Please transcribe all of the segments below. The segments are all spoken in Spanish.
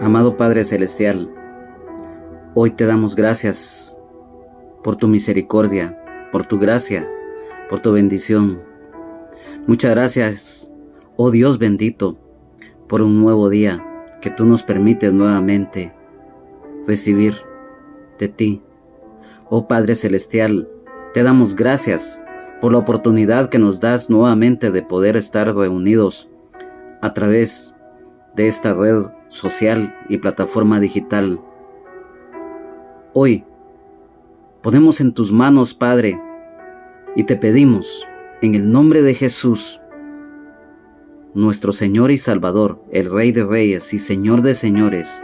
Amado Padre Celestial, hoy te damos gracias por tu misericordia, por tu gracia, por tu bendición. Muchas gracias, oh Dios bendito, por un nuevo día que tú nos permites nuevamente recibir de ti. Oh Padre Celestial, te damos gracias por la oportunidad que nos das nuevamente de poder estar reunidos a través de esta red social y plataforma digital. Hoy ponemos en tus manos, Padre, y te pedimos, en el nombre de Jesús, nuestro Señor y Salvador, el Rey de Reyes y Señor de Señores,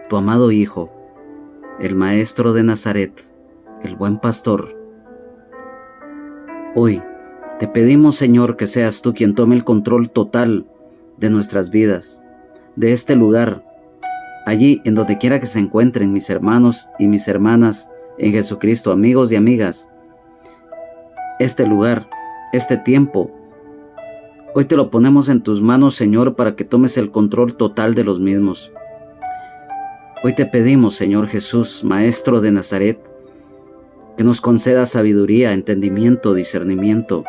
tu amado Hijo, el Maestro de Nazaret, el Buen Pastor. Hoy te pedimos, Señor, que seas tú quien tome el control total de nuestras vidas, de este lugar, allí en donde quiera que se encuentren mis hermanos y mis hermanas en Jesucristo, amigos y amigas. Este lugar, este tiempo, hoy te lo ponemos en tus manos, Señor, para que tomes el control total de los mismos. Hoy te pedimos, Señor Jesús, Maestro de Nazaret, que nos conceda sabiduría, entendimiento, discernimiento,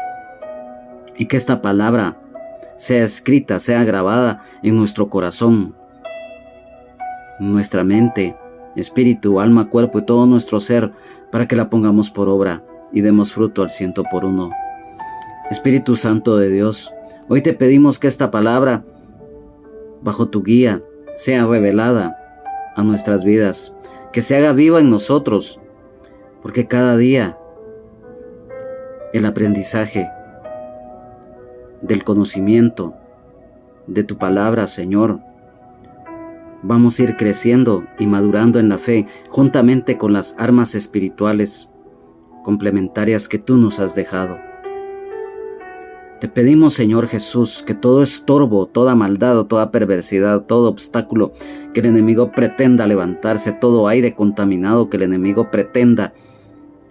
y que esta palabra sea escrita, sea grabada en nuestro corazón, nuestra mente, espíritu, alma, cuerpo y todo nuestro ser, para que la pongamos por obra y demos fruto al 100%. Espíritu Santo de Dios, hoy te pedimos que esta palabra, bajo tu guía, sea revelada a nuestras vidas, que se haga viva en nosotros, porque cada día el aprendizaje del conocimiento de tu palabra, Señor, vamos a ir creciendo y madurando en la fe, juntamente con las armas espirituales complementarias que tú nos has dejado. Te pedimos, Señor Jesús, que todo estorbo, toda maldad, toda perversidad, todo obstáculo que el enemigo pretenda levantarse, todo aire contaminado que el enemigo pretenda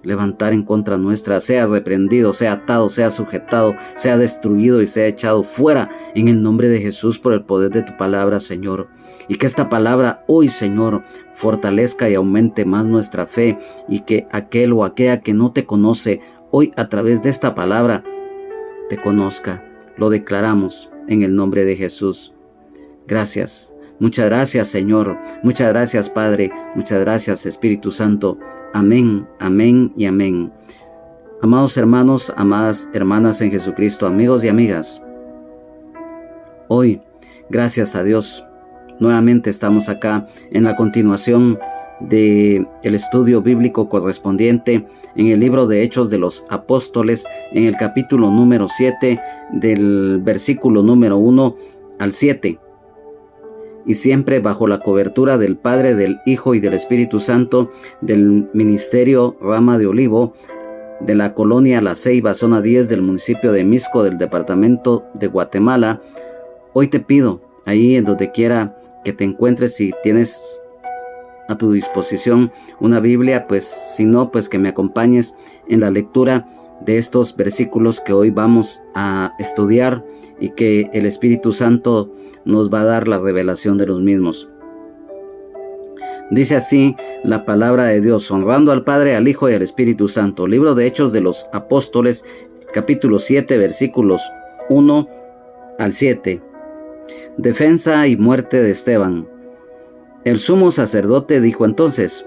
levantar en contra nuestra, sea reprendido, sea atado, sea sujetado, sea destruido y sea echado fuera en el nombre de Jesús por el poder de tu palabra, Señor. Y que esta palabra hoy, Señor, fortalezca y aumente más nuestra fe, y que aquel o aquella que no te conoce hoy a través de esta palabra te conozca. Lo declaramos en el nombre de Jesús. Gracias. Muchas gracias, Señor. Muchas gracias, Padre. Muchas gracias, Espíritu Santo. Amén, amén y amén. Amados hermanos, amadas hermanas en Jesucristo, amigos y amigas, hoy, gracias a Dios, nuevamente estamos acá en la continuación del estudio bíblico correspondiente en el libro de Hechos de los Apóstoles, en el capítulo número 7, del versículo número 1 al 7. Y siempre bajo la cobertura del Padre, del Hijo y del Espíritu Santo, del Ministerio Rama de Olivo, de la colonia La Ceiba, zona 10 del municipio de Mixco, del departamento de Guatemala. Hoy te pido, ahí en donde quiera que te encuentres, si tienes a tu disposición una Biblia, pues si no, pues que me acompañes en la lectura de estos versículos que hoy vamos a estudiar, y que el Espíritu Santo nos va a dar la revelación de los mismos. Dice así la palabra de Dios: honrando al Padre, al Hijo y al Espíritu Santo. Libro de Hechos de los Apóstoles, capítulo 7, versículos 1 al 7. Defensa y muerte de Esteban. El sumo sacerdote dijo entonces: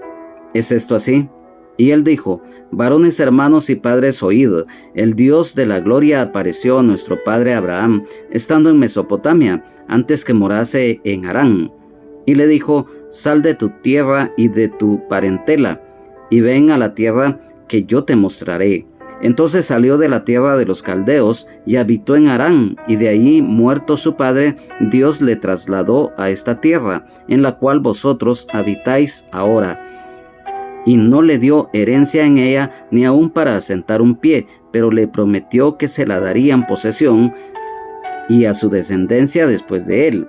¿es esto así? Y él dijo: varones hermanos y padres, oíd, el Dios de la gloria apareció a nuestro padre Abraham, estando en Mesopotamia, antes que morase en Harán. Y le dijo: sal de tu tierra y de tu parentela, y ven a la tierra que yo te mostraré. Entonces salió de la tierra de los caldeos y habitó en Harán, y de allí, muerto su padre, Dios le trasladó a esta tierra, en la cual vosotros habitáis ahora. Y no le dio herencia en ella, ni aun para asentar un pie, pero le prometió que se la daría en posesión y a su descendencia después de él,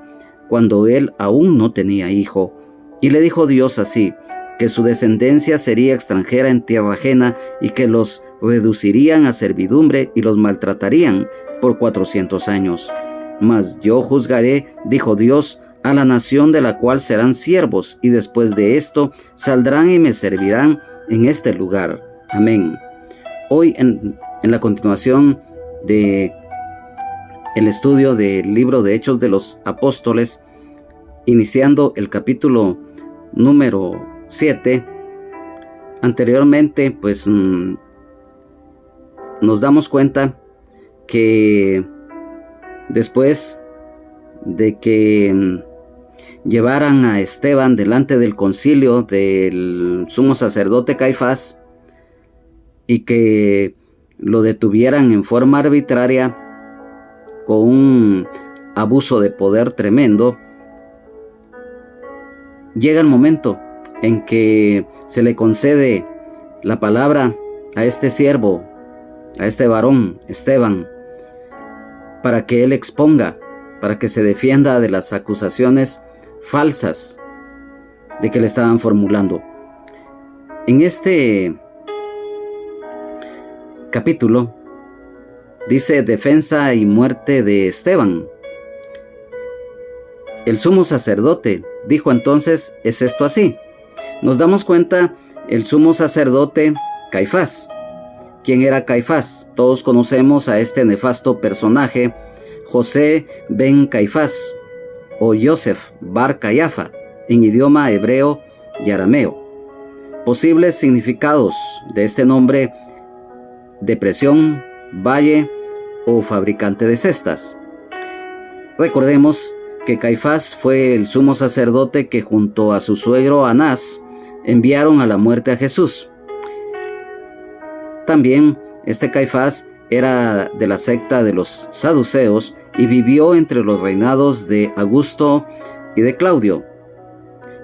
cuando él aún no tenía hijo. Y le dijo Dios así: que su descendencia sería extranjera en tierra ajena, y que los reducirían a servidumbre y los maltratarían por 400 años. Mas yo juzgaré, dijo Dios, a la nación de la cual serán siervos, y después de esto saldrán y me servirán en este lugar. Amén. Hoy en la continuación de el estudio del libro de Hechos de los Apóstoles, iniciando el capítulo número 7, anteriormente pues nos damos cuenta que después de que llevaran a Esteban delante del concilio del sumo sacerdote Caifás y que lo detuvieran en forma arbitraria con un abuso de poder tremendo, llega el momento en que se le concede la palabra a este siervo, a este varón, Esteban, para que él exponga, para que se defienda de las acusaciones falsas de que le estaban formulando. En este capítulo dice defensa y muerte de Esteban. El sumo sacerdote dijo entonces, ¿es esto así? Nos damos cuenta, el sumo sacerdote Caifás. ¿Quién era Caifás? Todos conocemos a este nefasto personaje, José ben Caifás, o Yosef bar Cayafa, en idioma hebreo y arameo. Posibles significados de este nombre: depresión, valle o fabricante de cestas. Recordemos que Caifás fue el sumo sacerdote que junto a su suegro Anás enviaron a la muerte a Jesús. También este Caifás era de la secta de los saduceos y vivió entre los reinados de Augusto y de Claudio.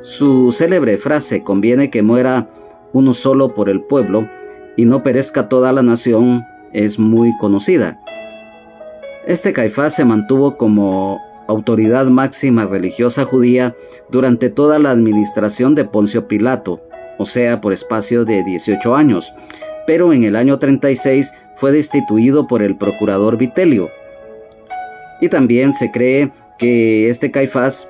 Su célebre frase, conviene que muera uno solo por el pueblo y no perezca toda la nación, es muy conocida. Este Caifás se mantuvo como autoridad máxima religiosa judía durante toda la administración de Poncio Pilato, o sea, por espacio de 18 años, pero en el año 36 fue destituido por el procurador Vitelio. Y también se cree que este Caifás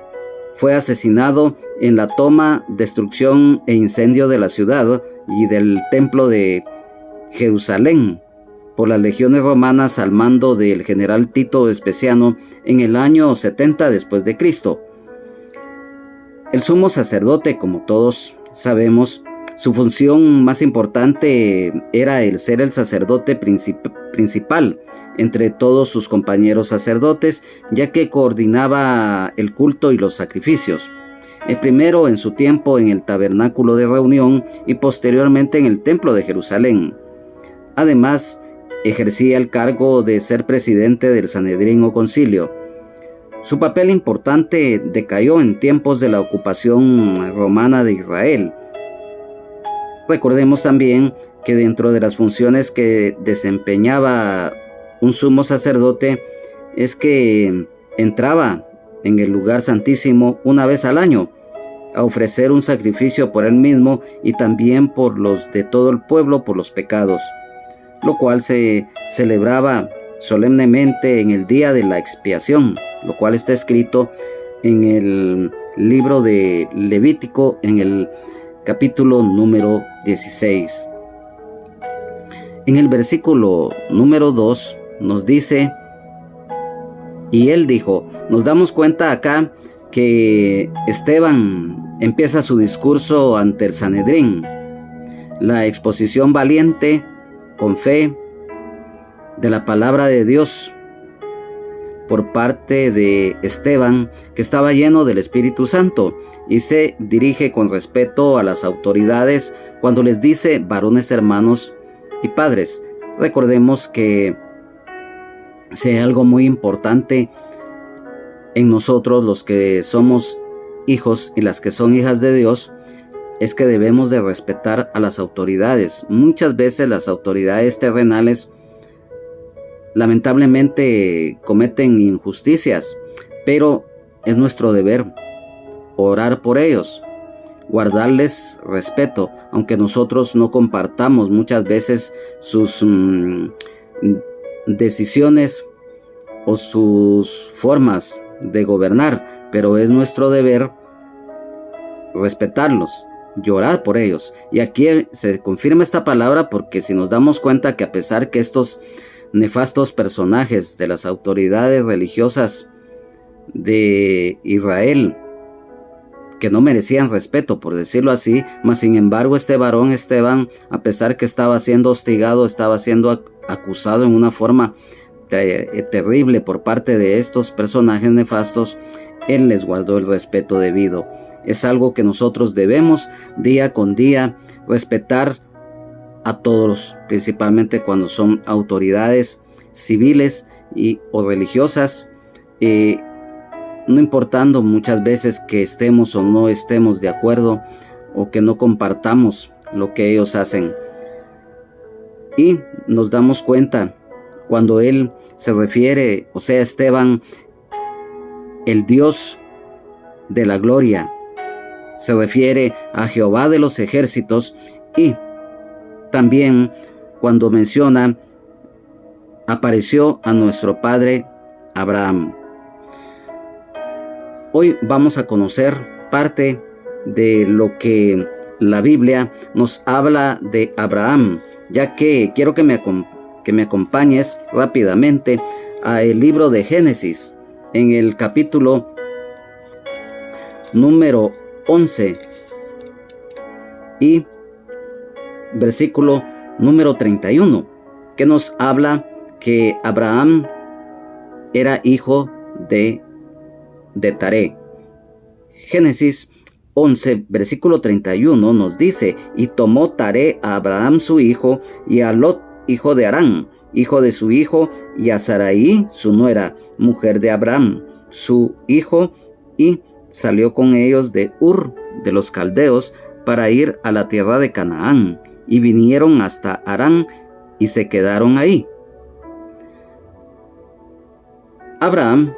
fue asesinado en la toma, destrucción e incendio de la ciudad y del templo de Jerusalén por las legiones romanas al mando del general Tito Vespasiano en el año 70 después de Cristo. El sumo sacerdote, como todos sabemos, su función más importante era el ser el sacerdote principal entre todos sus compañeros sacerdotes, ya que coordinaba el culto y los sacrificios. El primero en su tiempo en el tabernáculo de reunión y posteriormente en el templo de Jerusalén. Además, ejercía el cargo de ser presidente del Sanedrín o concilio. Su papel importante decayó en tiempos de la ocupación romana de Israel. Recordemos también que dentro de las funciones que desempeñaba un sumo sacerdote es que entraba en el lugar santísimo una vez al año a ofrecer un sacrificio por él mismo y también por los de todo el pueblo por los pecados, lo cual se celebraba solemnemente en el día de la expiación, lo cual está escrito en el libro de Levítico en el capítulo número 16. En el versículo número 2 nos dice, y él dijo, nos damos cuenta acá que Esteban empieza su discurso ante el Sanedrín, la exposición valiente, con fe, de la palabra de Dios por parte de Esteban, que estaba lleno del Espíritu Santo, y se dirige con respeto a las autoridades cuando les dice varones hermanos y padres. Recordemos que si hay algo muy importante en nosotros los que somos hijos y las que son hijas de Dios, es que debemos de respetar a las autoridades. Muchas veces las autoridades terrenales lamentablemente cometen injusticias, pero es nuestro deber orar por ellos, guardarles respeto, aunque nosotros no compartamos muchas veces sus decisiones o sus formas de gobernar, pero es nuestro deber respetarlos, llorar por ellos. Y aquí se confirma esta palabra porque si nos damos cuenta que a pesar que estos nefastos personajes de las autoridades religiosas de Israel, que no merecían respeto, por decirlo así, mas sin embargo este varón Esteban, a pesar que estaba siendo hostigado, estaba siendo acusado en una forma terrible por parte de estos personajes nefastos, él les guardó el respeto debido. Es algo que nosotros debemos día con día respetar a todos, principalmente cuando son autoridades civiles o religiosas, no importando muchas veces que estemos o no estemos de acuerdo o que no compartamos lo que ellos hacen. Y nos damos cuenta cuando él se refiere, o sea, Esteban, el Dios de la gloria, se refiere a Jehová de los ejércitos, y también cuando menciona, apareció a nuestro padre Abraham. Hoy vamos a conocer parte de lo que la Biblia nos habla de Abraham, ya que quiero que me acompañes rápidamente al libro de Génesis, en el capítulo número 11 y versículo número 31, que nos habla que Abraham era hijo de Taré. Génesis 11, versículo 31 nos dice: y tomó Taré a Abraham su hijo, y a Lot, hijo de Harán, hijo de su hijo, y a Sarai, su nuera, mujer de Abraham, su hijo, y salió con ellos de Ur de los Caldeos para ir a la tierra de Canaán, y vinieron hasta Harán y se quedaron ahí. Abraham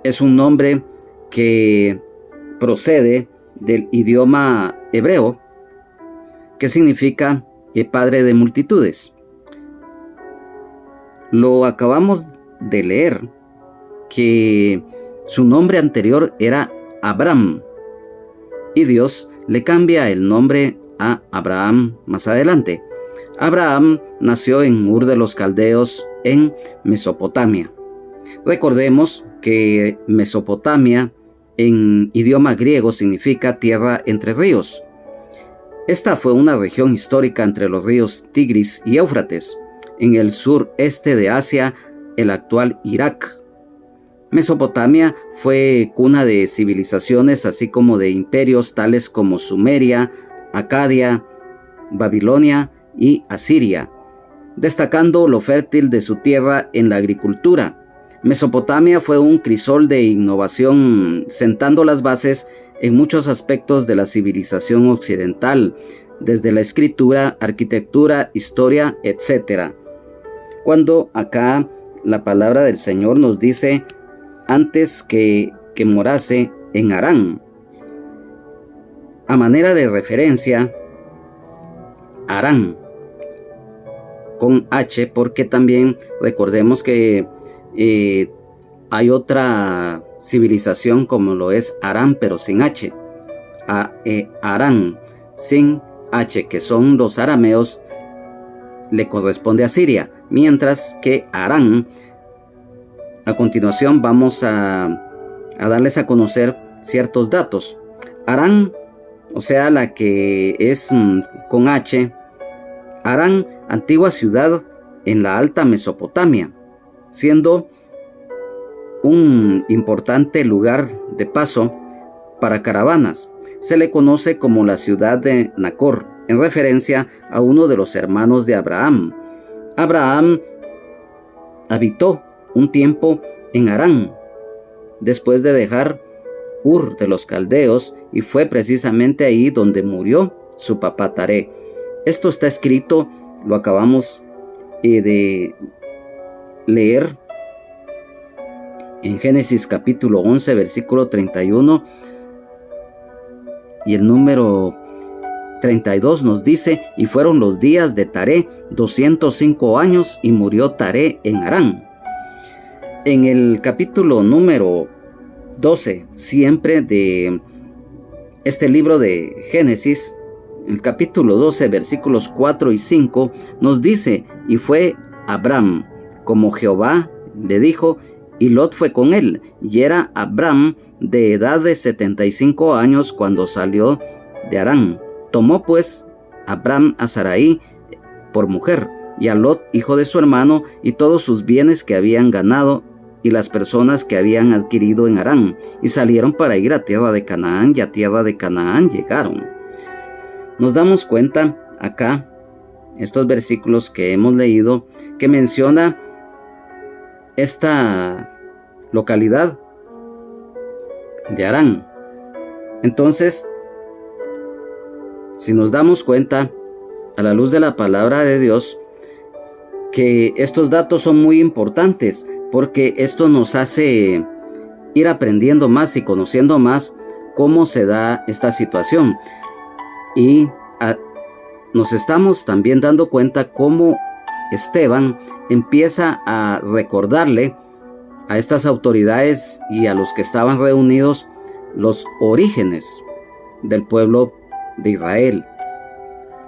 es un nombre que procede del idioma hebreo, que significa padre de multitudes. Lo acabamos de leer, que su nombre anterior era Abram, y Dios le cambia el nombre a Abraham más adelante. Abraham nació en Ur de los Caldeos, en Mesopotamia. Recordemos que Mesopotamia en idioma griego significa tierra entre ríos. Esta fue una región histórica entre los ríos Tigris y Éufrates, en el sureste de Asia, el actual Irak. Mesopotamia fue cuna de civilizaciones así como de imperios tales como Sumeria, Acadia, Babilonia y Asiria, destacando lo fértil de su tierra en la agricultura. Mesopotamia fue un crisol de innovación, sentando las bases en muchos aspectos de la civilización occidental, desde la escritura, arquitectura, historia, etc. Cuando acá la palabra del Señor nos dice antes que morase en Harán, a manera de referencia, Harán con H, porque también recordemos que hay otra civilización como lo es Aram, pero sin H. Harán sin H, que son los arameos, le corresponde a Siria, mientras que Harán, a continuación vamos a darles a conocer ciertos datos. Harán, o sea, la que es con H, Harán, antigua ciudad en la alta Mesopotamia, siendo un importante lugar de paso para caravanas. Se le conoce como la ciudad de Nacor, en referencia a uno de los hermanos de Abraham. Abraham habitó un tiempo en Harán, después de dejar Ur de los Caldeos, y fue precisamente ahí donde murió su papá Taré. Esto está escrito, lo acabamos de leer en Génesis capítulo 11, versículo 31, y el número 32 nos dice: y fueron los días de Taré 205 años, y murió Taré en Harán. En el capítulo número 12, siempre de este libro de Génesis, el capítulo 12, versículos 4 y 5, nos dice: y fue Abram como Jehová le dijo, y Lot fue con él, y era Abram de edad de 75 años cuando salió de Harán. Tomó pues Abram a Sarai por mujer, y a Lot, hijo de su hermano, y todos sus bienes que habían ganado, y las personas que habían adquirido en Harán, y salieron para ir a tierra de Canaán, y a tierra de Canaán llegaron. Nos damos cuenta acá, estos versículos que hemos leído, que menciona esta localidad de Harán. Entonces, si nos damos cuenta, a la luz de la palabra de Dios, que estos datos son muy importantes, porque esto nos hace ir aprendiendo más y conociendo más cómo se da esta situación. Y nos estamos también dando cuenta cómo Esteban empieza a recordarle a estas autoridades y a los que estaban reunidos los orígenes del pueblo de Israel.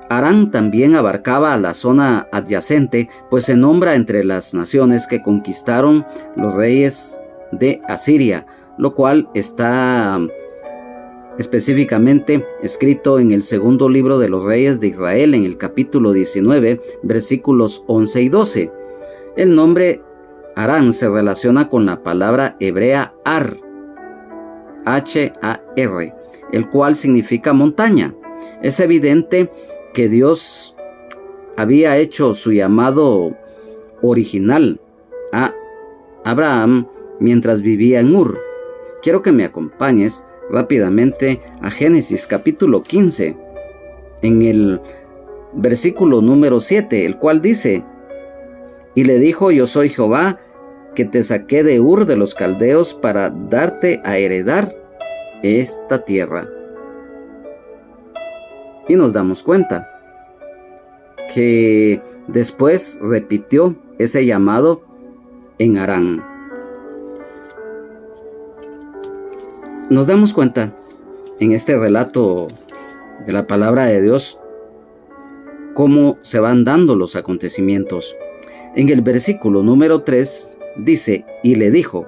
Harán también abarcaba a la zona adyacente, pues se nombra entre las naciones que conquistaron los reyes de Asiria, lo cual está específicamente escrito en el segundo libro de los reyes de Israel, en el capítulo 19, versículos 11 y 12. El nombre Harán se relaciona con la palabra hebrea Ar, H-A-R, el cual significa montaña. Es evidente que Dios había hecho su llamado original a Abraham mientras vivía en Ur. Quiero que me acompañes rápidamente a Génesis capítulo 15, en el versículo número 7, el cual dice: y le dijo: yo soy Jehová, que te saqué de Ur de los caldeos para darte a heredar esta tierra. Y nos damos cuenta que después repitió ese llamado en Harán. Nos damos cuenta en este relato de la palabra de Dios cómo se van dando los acontecimientos. En el versículo número 3 dice: y le dijo,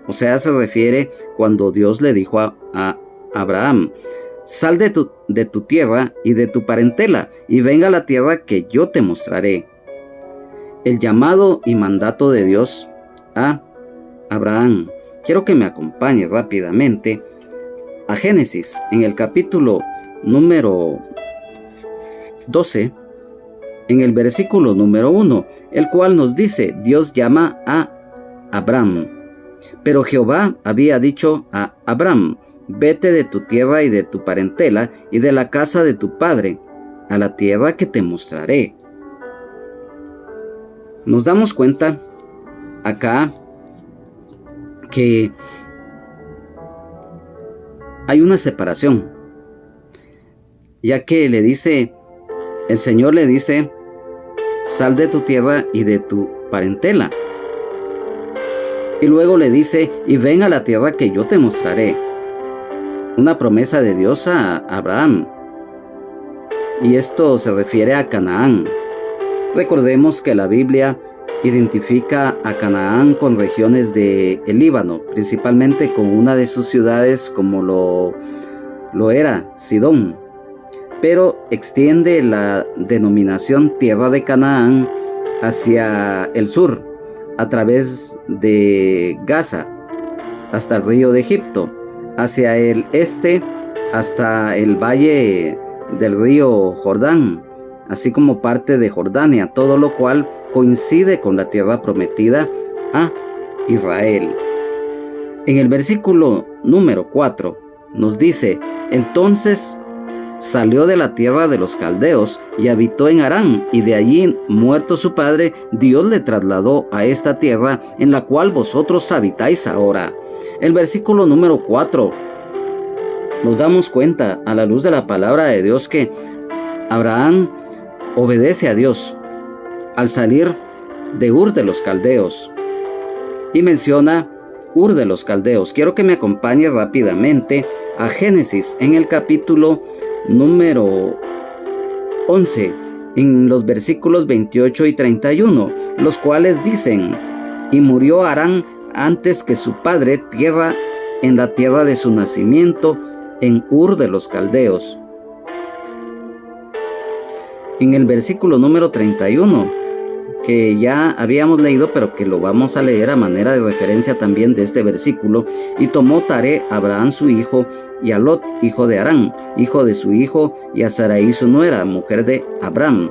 o sea, se refiere cuando Dios le dijo a Abraham: sal de tu tierra y de tu parentela, y venga a la tierra que yo te mostraré. El llamado y mandato de Dios a Abraham. Quiero que me acompañes rápidamente a Génesis, en el capítulo número 12, en el versículo número 1, el cual nos dice: Dios llama a Abram. Pero Jehová había dicho a Abram: vete de tu tierra y de tu parentela y de la casa de tu padre, a la tierra que te mostraré. Nos damos cuenta acá que hay una separación, ya que el Señor le dice: sal de tu tierra y de tu parentela. Y luego le dice: y ven a la tierra que yo te mostraré. Una promesa de Dios a Abraham. Y esto se refiere a Canaán. Recordemos que la Biblia identifica a Canaán con regiones del Líbano, principalmente con una de sus ciudades como lo era Sidón. Pero extiende la denominación tierra de Canaán hacia el sur, a través de Gaza, hasta el río de Egipto, hacia el este, hasta el valle del río Jordán, así como parte de Jordania, todo lo cual coincide con la tierra prometida a Israel. En el versículo número 4 nos dice: entonces salió de la tierra de los caldeos y habitó en Harán, y de allí, muerto su padre, Dios le trasladó a esta tierra en la cual vosotros habitáis ahora. El versículo número 4 nos damos cuenta, a la luz de la palabra de Dios, que Abraham obedece a Dios al salir de Ur de los caldeos, y menciona Ur de los Caldeos. Quiero que me acompañe rápidamente a Génesis en el capítulo número 11, en los versículos 28 y 31, los cuales dicen: y murió Harán antes que su padre en la tierra de su nacimiento, en Ur de los Caldeos. En el versículo número 31, que ya habíamos leído, pero que lo vamos a leer a manera de referencia también de este versículo: y tomó Taré a Abraham su hijo, y a Lot, hijo de Harán, hijo de su hijo, y a Sarai su nuera, mujer de Abraham,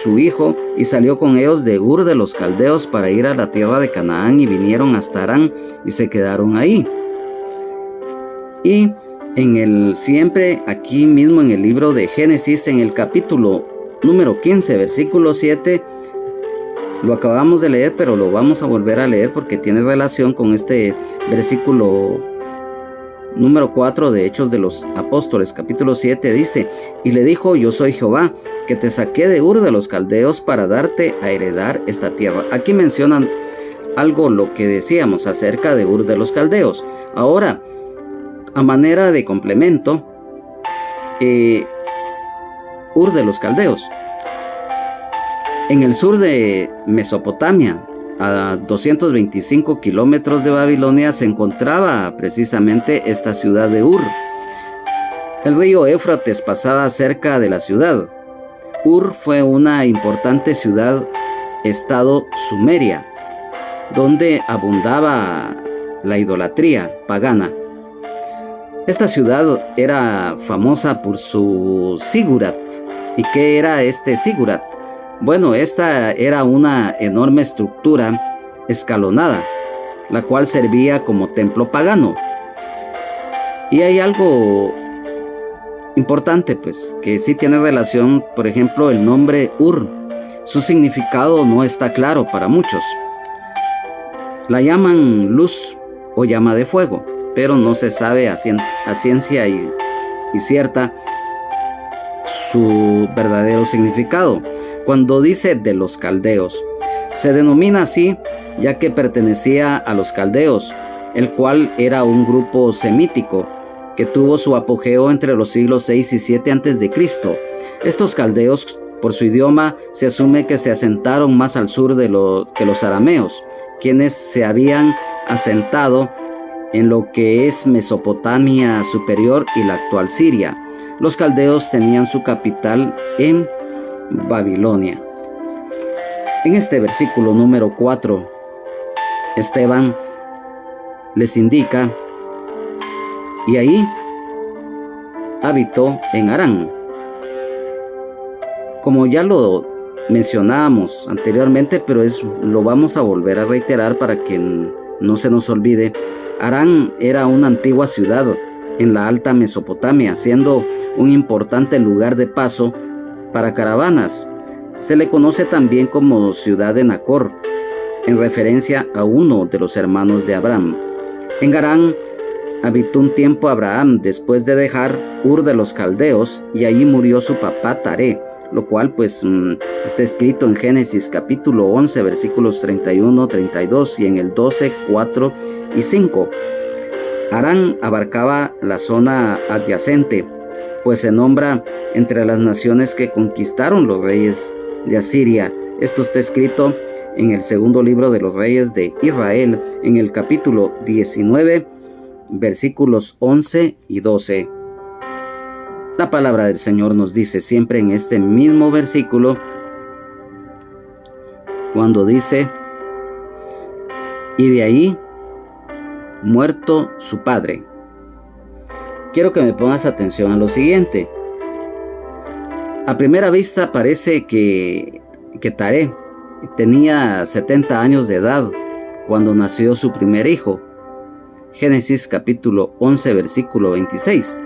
su hijo, y salió con ellos de Ur de los Caldeos para ir a la tierra de Canaán, y vinieron hasta Harán, y se quedaron ahí. Y siempre aquí mismo en el libro de Génesis, en el capítulo número 15, versículo 7, lo acabamos de leer, pero lo vamos a volver a leer porque tiene relación con este versículo número 4 de Hechos de los Apóstoles, capítulo 7, dice: y le dijo: yo soy Jehová, que te saqué de Ur de los Caldeos para darte a heredar esta tierra. Aquí mencionan algo lo que decíamos acerca de Ur de los Caldeos. Ahora, a manera de complemento, Ur de los Caldeos. En el sur de Mesopotamia, a 225 kilómetros de Babilonia, se encontraba precisamente esta ciudad de Ur. El río Éufrates pasaba cerca de la ciudad. Ur fue una importante ciudad-estado sumeria, donde abundaba la idolatría pagana. Esta ciudad era famosa por su zigurat. ¿Y qué era este zigurat? Bueno, esta era una enorme estructura escalonada, la cual servía como templo pagano. Y hay algo importante, pues, que sí tiene relación. Por ejemplo, el nombre Ur. Su significado no está claro para muchos. La llaman luz o llama de fuego, pero no se sabe a ciencia y cierta su verdadero significado. Cuando dice de los caldeos, se denomina así ya que pertenecía a los caldeos, el cual era un grupo semítico que tuvo su apogeo entre los siglos 6 y 7 a.C. Estos caldeos, por su idioma, se asume que se asentaron más al sur que los arameos, quienes se habían asentado en lo que es Mesopotamia superior y la actual Siria. Los caldeos tenían su capital en Babilonia. En este versículo número 4, Esteban les indica: y ahí habitó en Harán. Como ya lo mencionábamos anteriormente, pero lo vamos a volver a reiterar para que no se nos olvide. Harán era una antigua ciudad en la alta Mesopotamia, siendo un importante lugar de paso para caravanas. Se le conoce también como ciudad de Nacor, en referencia a uno de los hermanos de Abraham. En Harán habitó un tiempo Abraham después de dejar Ur de los Caldeos, y allí murió su papá Taré, lo cual pues está escrito en Génesis capítulo 11 versículos 31, 32 y en el 12, 4 y 5. Harán abarcaba la zona adyacente, pues se nombra entre las naciones que conquistaron los reyes de Asiria. Esto está escrito en el segundo libro de los reyes de Israel, en el capítulo 19, versículos 11 y 12. La palabra del Señor nos dice siempre en este mismo versículo, cuando dice: y de ahí muerto su padre. Quiero que me pongas atención a lo siguiente. A primera vista parece que Taré tenía 70 años de edad cuando nació su primer hijo. Génesis capítulo 11 versículo 26.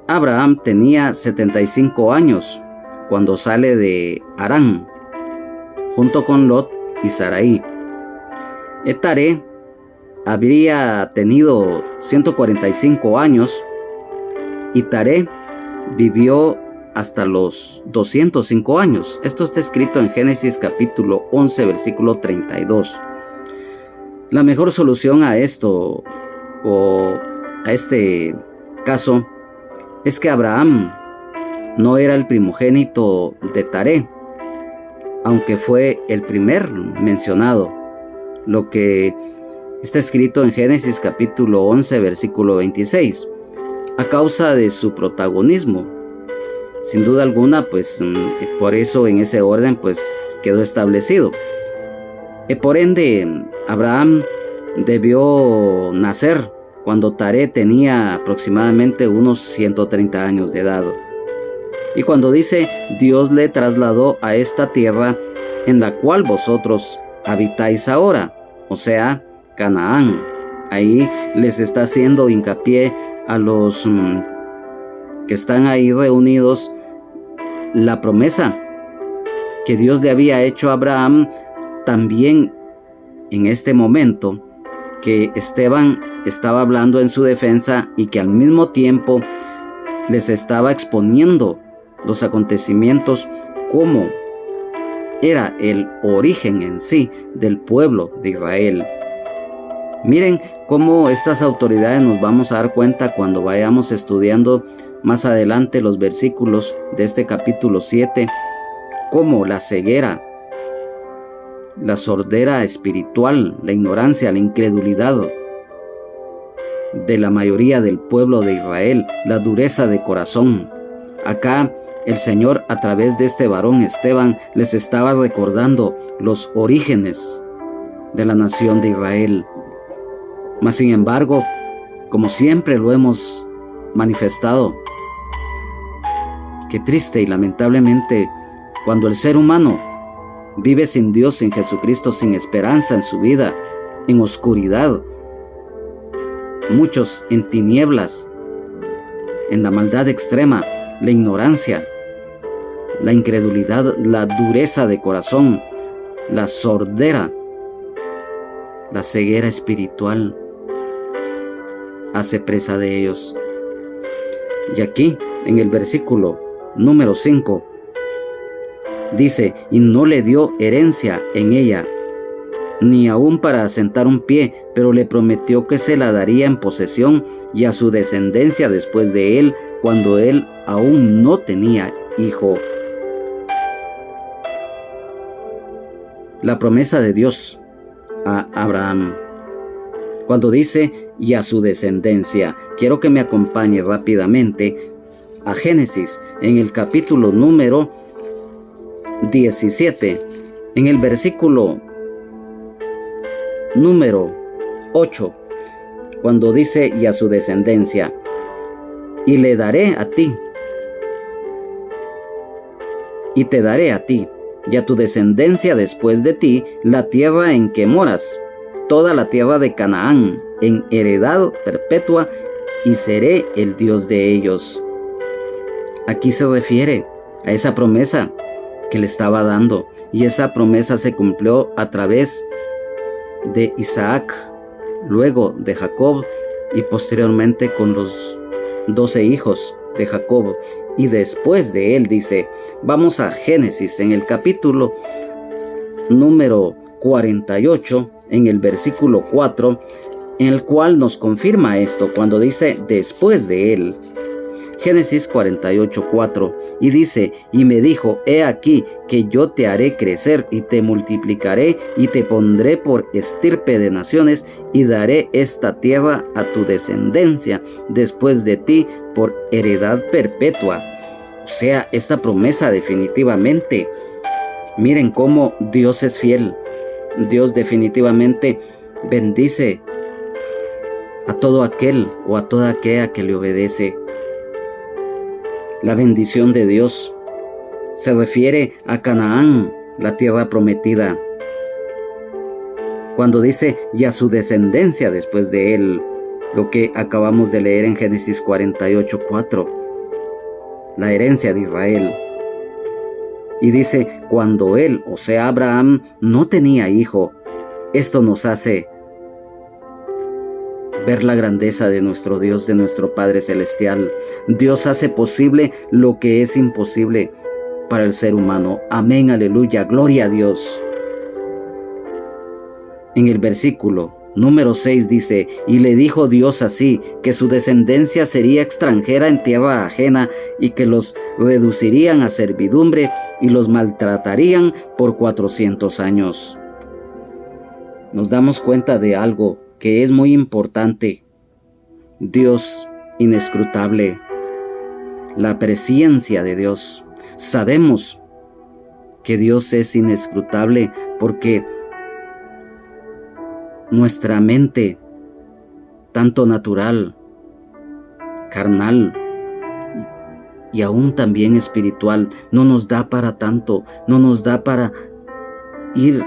Abraham tenía 75 años cuando sale de Harán, junto con Lot y Sarai. Taré habría tenido 145 años y Taré vivió hasta los 205 años. Esto está escrito en Génesis capítulo 11 versículo 32. La mejor solución a esto o a este caso es que Abraham no era el primogénito de Taré, aunque fue el primer mencionado, lo que está escrito en Génesis capítulo 11, versículo 26, a causa de su protagonismo. Sin duda alguna, pues por eso en ese orden pues quedó establecido. Por ende, Abraham debió nacer cuando Taré tenía aproximadamente unos 130 años de edad. Y cuando dice, Dios le trasladó a esta tierra en la cual vosotros habitáis ahora, o sea, Canaán. Ahí les está haciendo hincapié a los que están ahí reunidos la promesa que Dios le había hecho a Abraham también en este momento, que Esteban estaba hablando en su defensa y que al mismo tiempo les estaba exponiendo los acontecimientos, cómo era el origen en sí del pueblo de Israel. Miren cómo estas autoridades nos vamos a dar cuenta cuando vayamos estudiando más adelante los versículos de este capítulo 7, cómo la ceguera, la sordera espiritual, la ignorancia, la incredulidad de la mayoría del pueblo de Israel, la dureza de corazón. Acá el Señor, a través de este varón Esteban, les estaba recordando los orígenes de la nación de Israel. Mas sin embargo, como siempre lo hemos manifestado, qué triste y lamentablemente cuando el ser humano vive sin Dios, sin Jesucristo, sin esperanza en su vida, en oscuridad, muchos en tinieblas, en la maldad extrema, la ignorancia, la incredulidad, la dureza de corazón, la sordera, la ceguera espiritual, hace presa de ellos. Y aquí, en el versículo número 5, dice, y no le dio herencia en ella, ni aún para asentar un pie, pero le prometió que se la daría en posesión y a su descendencia después de él, cuando él aún no tenía hijo. La promesa de Dios a Abraham. Cuando dice, y a su descendencia, quiero que me acompañe rápidamente a Génesis, en el capítulo número 17, en el versículo número 8, cuando dice, y a su descendencia, y le daré a ti, y te daré a ti, y a tu descendencia después de ti, la tierra en que moras, toda la tierra de Canaán, en heredad perpetua, y seré el Dios de ellos. Aquí se refiere a esa promesa que le estaba dando, y esa promesa se cumplió a través de Isaac, luego de Jacob, y posteriormente con los 12 hijos de Jacob. Y después de él, dice, vamos a Génesis, en el capítulo número 48, en el versículo 4, en el cual nos confirma esto, cuando dice, después de él. Génesis 48:4, y dice, y me dijo, he aquí que yo te haré crecer y te multiplicaré y te pondré por estirpe de naciones y daré esta tierra a tu descendencia después de ti por heredad perpetua. O sea, esta promesa definitivamente, miren cómo Dios es fiel. Dios definitivamente bendice a todo aquel o a toda aquella que le obedece. La bendición de Dios se refiere a Canaán, la tierra prometida. Cuando dice, y a su descendencia después de él, lo que acabamos de leer en Génesis 48:4, la herencia de Israel. Y dice, cuando él, o sea Abraham, no tenía hijo. Esto nos hace ver la grandeza de nuestro Dios, de nuestro Padre Celestial. Dios hace posible lo que es imposible para el ser humano. Amén, aleluya, gloria a Dios. En el versículo número 6 dice, y le dijo Dios así, que su descendencia sería extranjera en tierra ajena y que los reducirían a servidumbre y los maltratarían por 400 años. Nos damos cuenta de algo que es muy importante. Dios inescrutable, la presencia de Dios. Sabemos que Dios es inescrutable porque nuestra mente, tanto natural, carnal y aún también espiritual, no nos da para tanto, no nos da para ir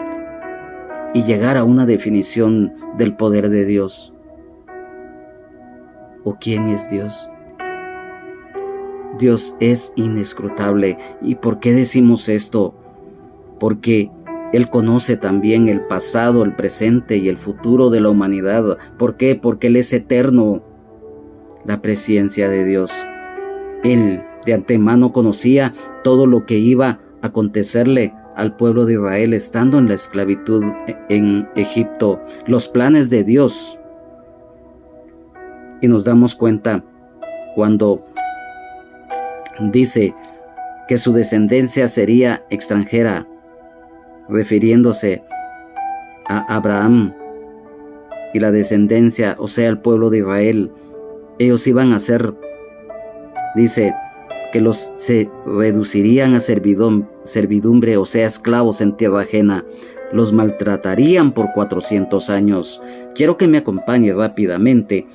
y llegar a una definición del poder de Dios. ¿O quién es Dios? Dios es inescrutable. ¿Y por qué decimos esto? Porque Él conoce también el pasado, el presente y el futuro de la humanidad. ¿Por qué? Porque Él es eterno. La presencia de Dios. Él de antemano conocía todo lo que iba a acontecerle al pueblo de Israel estando en la esclavitud en Egipto. Los planes de Dios. Y nos damos cuenta cuando dice que su descendencia sería extranjera, refiriéndose a Abraham y la descendencia, o sea, el pueblo de Israel. Ellos iban a ser, dice, que los se reducirían a servidumbre, o sea, esclavos en tierra ajena. Los maltratarían por 400 años. Quiero que me acompañe rápidamente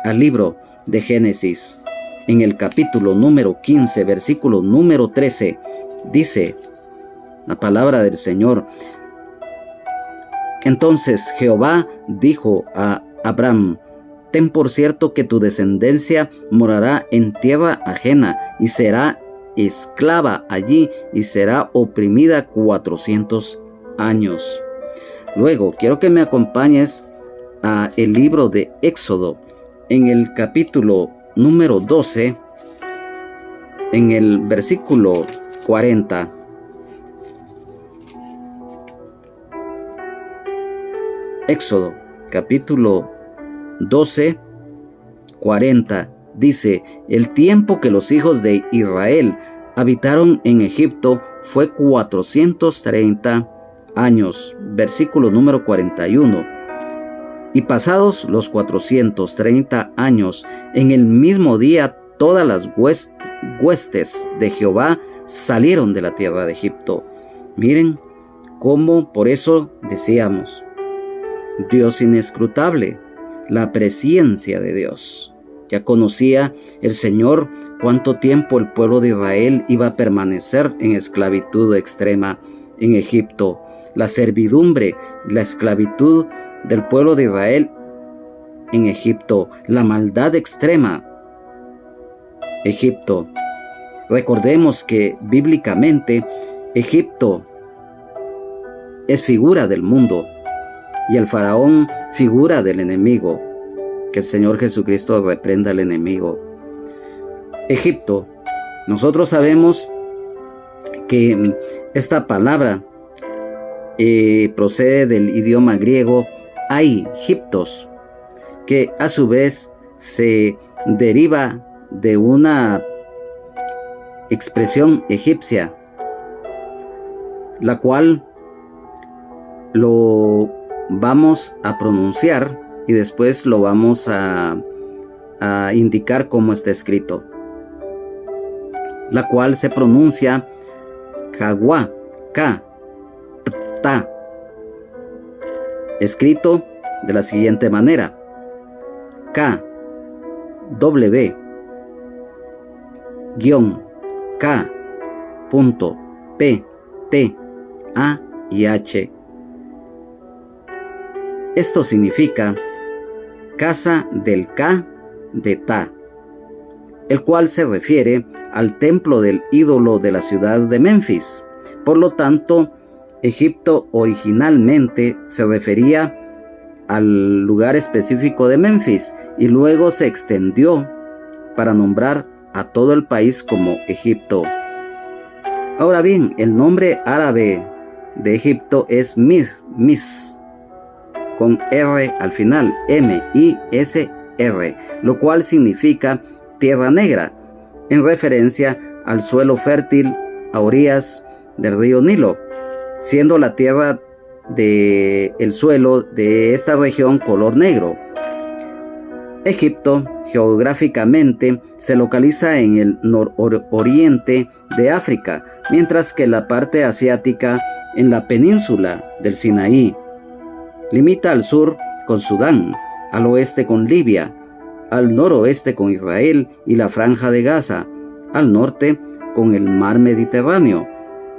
al libro de Génesis. En el capítulo número 15, versículo número 13, dice la palabra del Señor. Entonces Jehová dijo a Abraham, ten por cierto que tu descendencia morará en tierra ajena y será esclava allí y será oprimida 400 años. Luego, quiero que me acompañes a el libro de Éxodo, en el capítulo número 12, en el versículo 40. Éxodo, capítulo 12, 40, dice, el tiempo que los hijos de Israel habitaron en Egipto fue 430 años. Versículo número 41. Y pasados los 430 años, en el mismo día todas las huestes de Jehová salieron de la tierra de Egipto. Miren cómo, por eso decíamos, Dios inescrutable, la presencia de Dios. Ya conocía el Señor cuánto tiempo el pueblo de Israel iba a permanecer en esclavitud extrema en Egipto. La servidumbre, la esclavitud del pueblo de Israel en Egipto, la maldad extrema. Egipto. Recordemos que bíblicamente Egipto es figura del mundo y el faraón figura del enemigo. Que el Señor Jesucristo reprenda al enemigo. Egipto. Nosotros sabemos que esta palabra procede del idioma griego Aigiptos, que a su vez se deriva de una expresión egipcia, la cual lo vamos a pronunciar y después lo vamos a indicar cómo está escrito, la cual se pronuncia Kagua, Ka, Ta, escrito de la siguiente manera: K, W, guión, K, punto, P, T, A y H. Esto significa casa del Ka de Ta, el cual se refiere al templo del ídolo de la ciudad de Memphis. Por lo tanto, Egipto originalmente se refería al lugar específico de Memphis y luego se extendió para nombrar a todo el país como Egipto. Ahora bien, el nombre árabe de Egipto es Mis, con R al final, M-I-S-R, lo cual significa tierra negra, en referencia al suelo fértil a orillas del río Nilo, siendo la tierra del suelo de esta región color negro. Egipto, geográficamente, se localiza en el nororiente de África, mientras que la parte asiática en la península del Sinaí. Limita al sur con Sudán, al oeste con Libia, al noroeste con Israel y la Franja de Gaza, al norte con el mar Mediterráneo,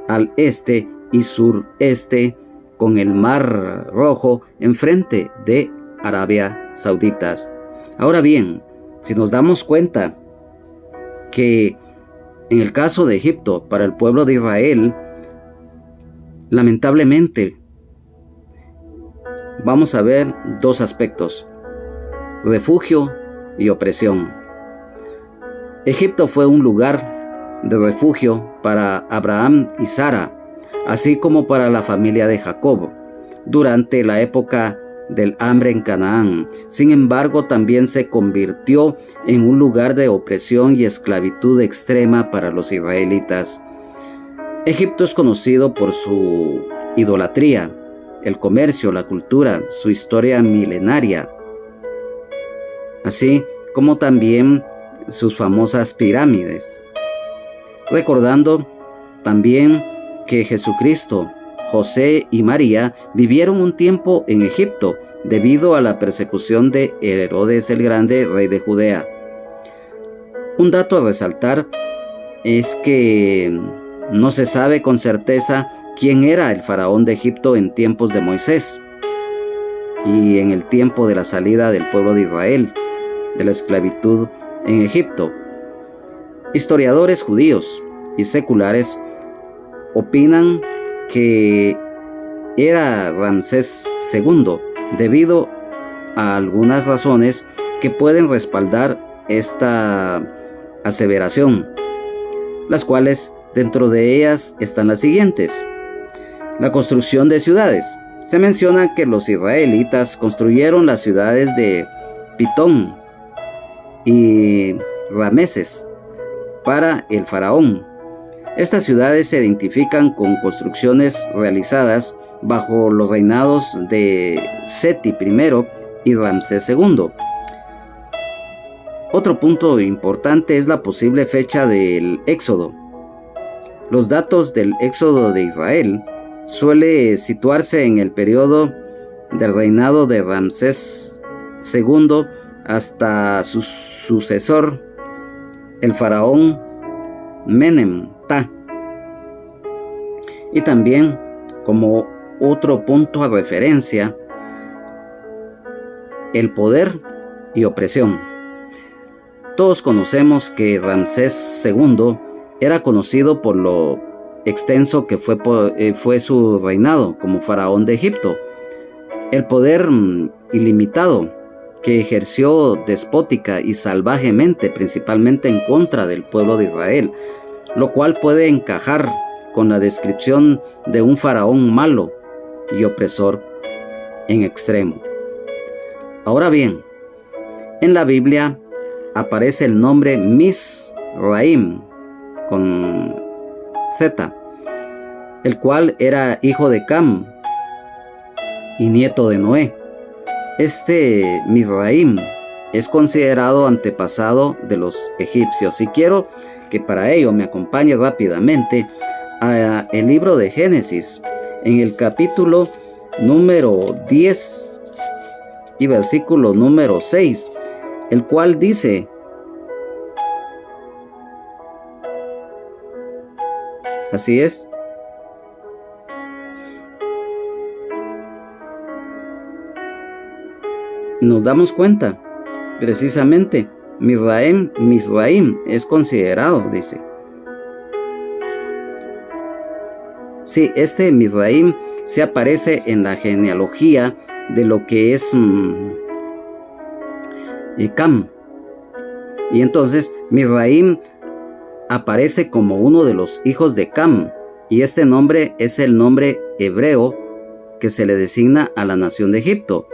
al este y sureste con el mar Rojo enfrente de Arabia Saudita. Ahora bien, si nos damos cuenta que en el caso de Egipto, para el pueblo de Israel, lamentablemente, vamos a ver dos aspectos: refugio y opresión. Egipto fue un lugar de refugio para Abraham y Sara, así como para la familia de Jacob, durante la época del hambre en Canaán. Sin embargo, también se convirtió en un lugar de opresión y esclavitud extrema para los israelitas. Egipto es conocido por su idolatría, el comercio, la cultura, su historia milenaria, así como también sus famosas pirámides. Recordando también que Jesucristo, José y María vivieron un tiempo en Egipto debido a la persecución de Herodes el Grande, rey de Judea. Un dato a resaltar es que no se sabe con certeza quién era el faraón de Egipto en tiempos de Moisés y en el tiempo de la salida del pueblo de Israel de la esclavitud en Egipto. Historiadores judíos y seculares opinan que era Ramsés II, debido a algunas razones que pueden respaldar esta aseveración, las cuales dentro de ellas están las siguientes. La construcción de ciudades. Se menciona que los israelitas construyeron las ciudades de Pitón y Rameses para el faraón. Estas ciudades se identifican con construcciones realizadas bajo los reinados de Seti I y Ramsés II. Otro punto importante es la posible fecha del éxodo. Los datos del éxodo de Israel suele situarse en el periodo del reinado de Ramsés II hasta su sucesor, el faraón Menem-Ta. Y también, como otro punto a referencia, el poder y opresión. Todos conocemos que Ramsés II era conocido por lo extenso que fue su reinado como faraón de Egipto. El poder ilimitado que ejerció despótica y salvajemente, principalmente en contra del pueblo de Israel, lo cual puede encajar con la descripción de un faraón malo y opresor en extremo. Ahora bien, en la Biblia aparece el nombre Misraim con Z, el cual era hijo de Cam y nieto de Noé. Este Misraim es considerado antepasado de los egipcios, y quiero que para ello me acompañe rápidamente a el libro de Génesis, en el capítulo número 10 y versículo número 6, el cual dice: así es, nos damos cuenta, precisamente, Misraim es considerado, dice. Sí, este Misraim se aparece en la genealogía de lo que es Cam. Y entonces Misraim aparece como uno de los hijos de Cam. Y este nombre es el nombre hebreo que se le designa a la nación de Egipto.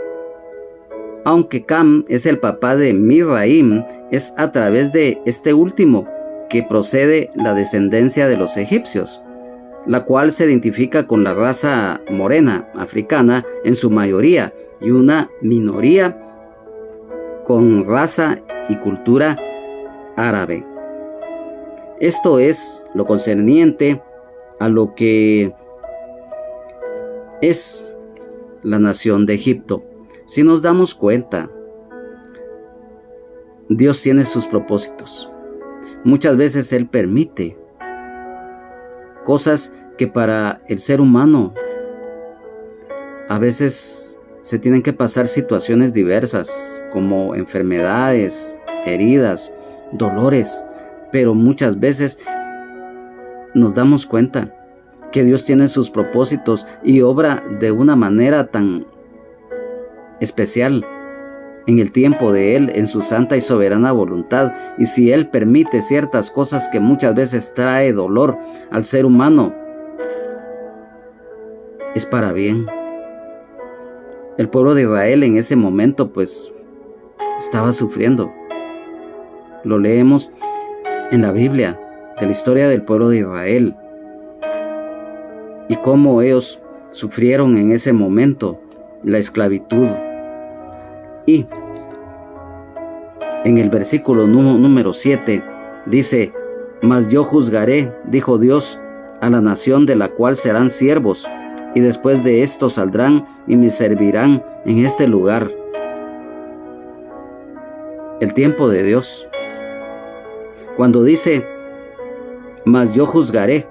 Aunque Cam es el papá de Mizraim, es a través de este último que procede la descendencia de los egipcios, la cual se identifica con la raza morena africana en su mayoría y una minoría con raza y cultura árabe. Esto es lo concerniente a lo que es la nación de Egipto. Si nos damos cuenta, Dios tiene sus propósitos. Muchas veces Él permite cosas que para el ser humano a veces se tienen que pasar situaciones diversas, como enfermedades, heridas, dolores, pero muchas veces nos damos cuenta que Dios tiene sus propósitos y obra de una manera tan especial en el tiempo de Él, en su santa y soberana voluntad. Y si Él permite ciertas cosas que muchas veces trae dolor al ser humano, es para bien. El pueblo de Israel en ese momento pues estaba sufriendo. Lo leemos en la Biblia de la historia del pueblo de Israel y cómo ellos sufrieron en ese momento la esclavitud. Y en el versículo número 7 dice: mas yo juzgaré, dijo Dios, a la nación de la cual serán siervos, y después de esto saldrán y me servirán en este lugar. El tiempo de Dios. Cuando dice, mas yo juzgaré,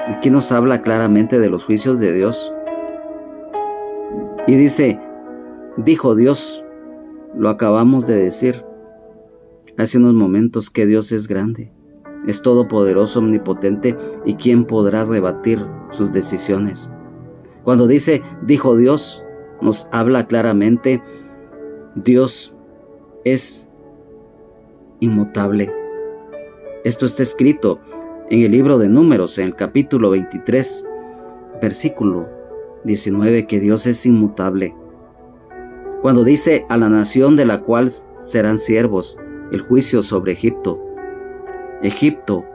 aquí nos habla claramente de los juicios de Dios. Y dice, dijo Dios, lo acabamos de decir hace unos momentos, que Dios es grande, es todopoderoso, omnipotente, y ¿quién podrá rebatir sus decisiones? Cuando dice, dijo Dios, nos habla claramente, Dios es inmutable. Esto está escrito en el libro de Números, en el capítulo 23, versículo 19, que Dios es inmutable. Cuando dice a la nación de la cual serán siervos, el juicio sobre Egipto. Egipto,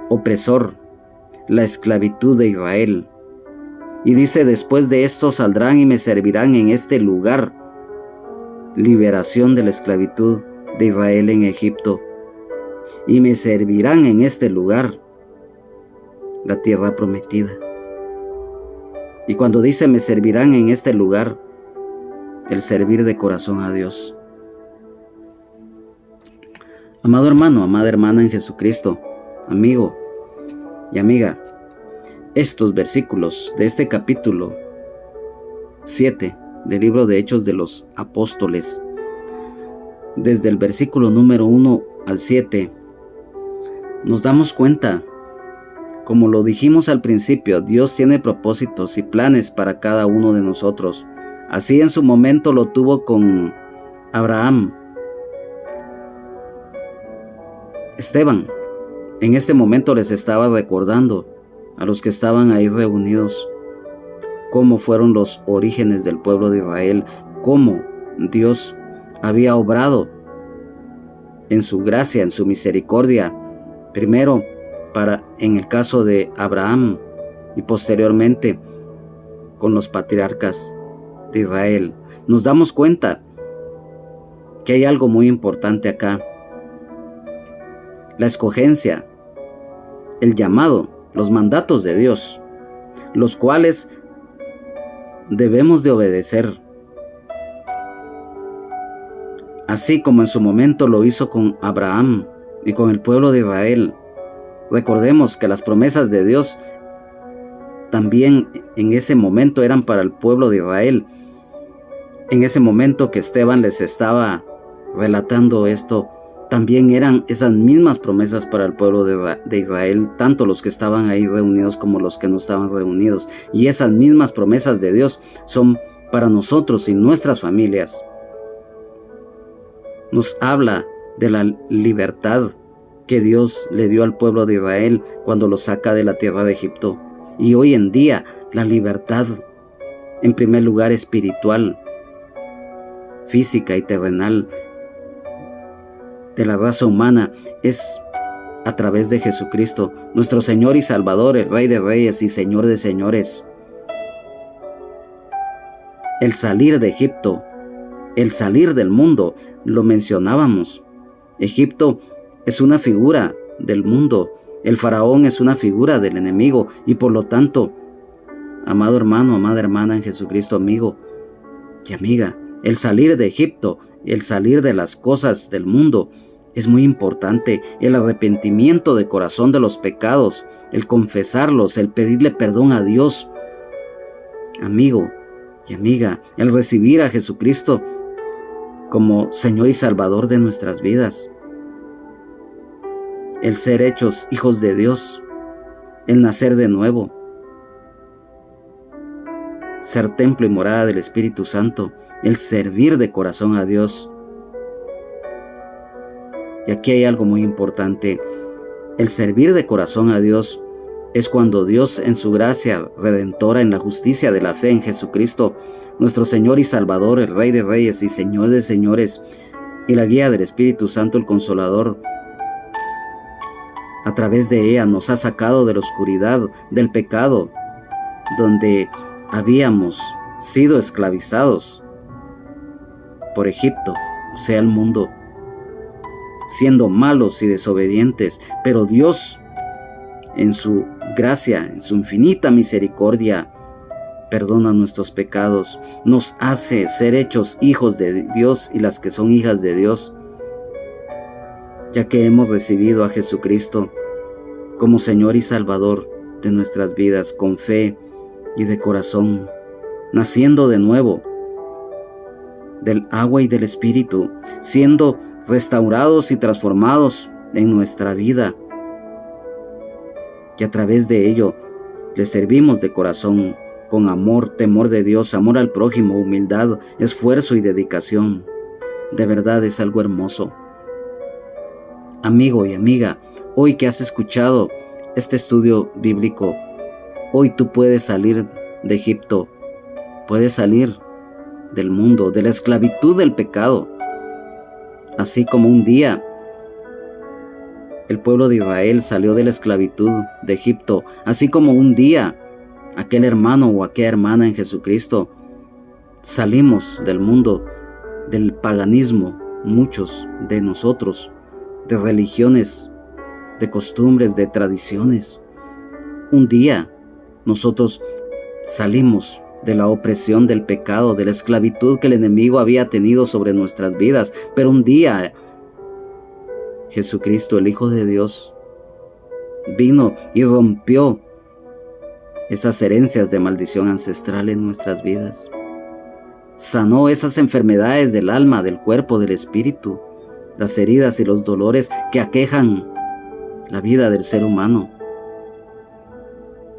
opresor, la esclavitud de Israel. Y dice, después de esto saldrán y me servirán en este lugar. Liberación de la esclavitud de Israel en Egipto. Y me servirán en este lugar, la tierra prometida. Y cuando dice me servirán en este lugar, el servir de corazón a Dios. Amado hermano, amada hermana en Jesucristo, amigo y amiga, estos versículos de este capítulo 7 del libro de Hechos de los Apóstoles, desde el versículo número 1 al 7, nos damos cuenta, como lo dijimos al principio, Dios tiene propósitos y planes para cada uno de nosotros. Así en su momento lo tuvo con Abraham. Esteban en este momento les estaba recordando a los que estaban ahí reunidos cómo fueron los orígenes del pueblo de Israel, cómo Dios había obrado en su gracia, en su misericordia, primero en el caso de Abraham y posteriormente con los patriarcas de Israel. Nos damos cuenta que hay algo muy importante acá. La escogencia, el llamado, los mandatos de Dios, los cuales debemos de obedecer. Así como en su momento lo hizo con Abraham y con el pueblo de Israel. Recordemos que las promesas de Dios también en ese momento eran para el pueblo de Israel. En ese momento que Esteban les estaba relatando esto, también eran esas mismas promesas para el pueblo de Israel, tanto los que estaban ahí reunidos como los que no estaban reunidos. Y esas mismas promesas de Dios son para nosotros y nuestras familias. Nos habla de la libertad que Dios le dio al pueblo de Israel cuando lo saca de la tierra de Egipto. Y hoy en día la libertad, en primer lugar espiritual, física y terrenal de la raza humana, es a través de Jesucristo, nuestro Señor y Salvador, el Rey de Reyes y Señor de Señores. El salir de Egipto, el salir del mundo, lo mencionábamos. Egipto es una figura del mundo, el faraón es una figura del enemigo y por lo tanto, amado hermano, amada hermana en Jesucristo, amigo y amiga, el salir de Egipto, el salir de las cosas del mundo es muy importante. El arrepentimiento de corazón de los pecados, el confesarlos, el pedirle perdón a Dios, amigo y amiga, el recibir a Jesucristo como Señor y Salvador de nuestras vidas, el ser hechos hijos de Dios, el nacer de nuevo, ser templo y morada del Espíritu Santo, el servir de corazón a Dios. Y aquí hay algo muy importante. El servir de corazón a Dios es cuando Dios, en su gracia redentora, en la justicia de la fe en Jesucristo, nuestro Señor y Salvador, el Rey de Reyes y Señor de Señores, y la guía del Espíritu Santo, el Consolador, a través de ella nos ha sacado de la oscuridad, del pecado, donde habíamos sido esclavizados por Egipto, o sea, el mundo, siendo malos y desobedientes, pero Dios, en su gracia, en su infinita misericordia, perdona nuestros pecados, nos hace ser hechos hijos de Dios y las que son hijas de Dios, ya que hemos recibido a Jesucristo como Señor y Salvador de nuestras vidas, con fe y de corazón, naciendo de nuevo del agua y del Espíritu, siendo restaurados y transformados en nuestra vida, y a través de ello le servimos de corazón, con amor, temor de Dios, amor al prójimo, humildad, esfuerzo y dedicación. De verdad es algo hermoso. Amigo y amiga, hoy que has escuchado este estudio bíblico, hoy tú puedes salir de Egipto, puedes salir del mundo, de la esclavitud del pecado, así como un día el pueblo de Israel salió de la esclavitud de Egipto, así como un día aquel hermano o aquella hermana en Jesucristo salimos del mundo, del paganismo, muchos de nosotros, de religiones, de costumbres, de tradiciones. Un día nosotros salimos de la opresión del pecado, de la esclavitud que el enemigo había tenido sobre nuestras vidas, pero un día Jesucristo, el Hijo de Dios, vino y rompió esas herencias de maldición ancestral en nuestras vidas. Sanó esas enfermedades del alma, del cuerpo, del espíritu, las heridas y los dolores que aquejan la vida del ser humano.